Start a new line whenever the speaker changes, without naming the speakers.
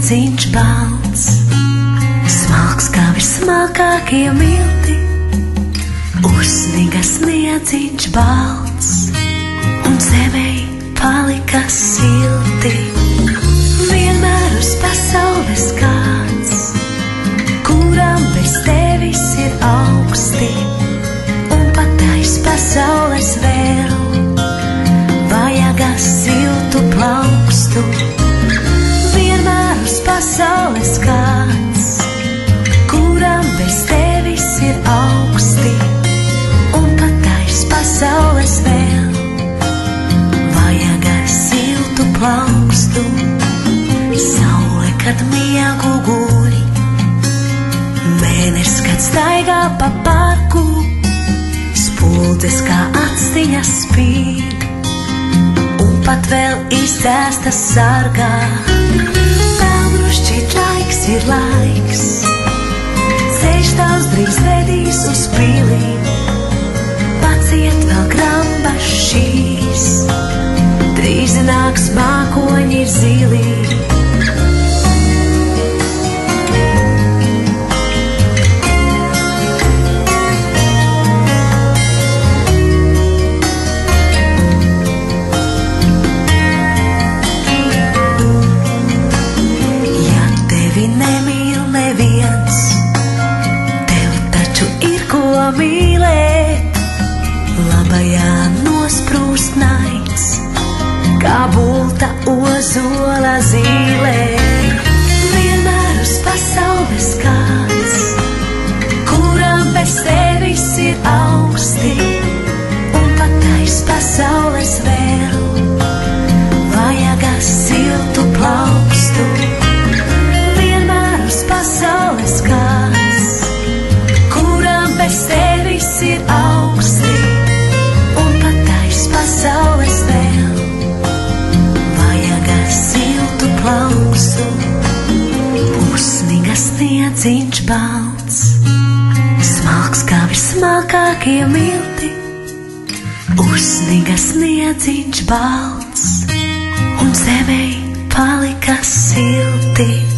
sniedziņš balts, smalks kā vismalkākie milti. Uzsniga sniedziņš balts, un zemei palika silti. Vienmēr uz pasaules kāds, kuram bez tevis ir augsti, un patais pasaules vēl vajag siltu plaukstu. Vienmēr uz pasaules kāds, kuram bez tevis ir augsti, un patais pasaules vēl vajag siltu plaukstu. Saule, kad miegu guļ, mēnesis, kad staigā pa parku, spuldzes kā actiņas spīd, un pat vēl izcēstas sargā. Pelnrušķīt laiks ir laiks, ceļš tavs drīz vedīs uz pilīm, paciet vēl grambas šīs, drīz nāks mākoņi zilī. Nemīl neviens, tev taču ir ko mīlēt. Labajā nosprūst naids, kā bulta ozola zīlē. Vienmēr uz pasaules kāds, kuram bez tevis ir augsti, un patais pasaules vēl vajag siltu plaukstu. Pasaules kāds, kuram bez tevis ir augsti, un patais pasaules vēl vajag siltu plaukstu. Uzsniga sniedziņš balts, smalks kā vismalkākie milti. Uzsniga sniedziņš balts, un zemei palika silti.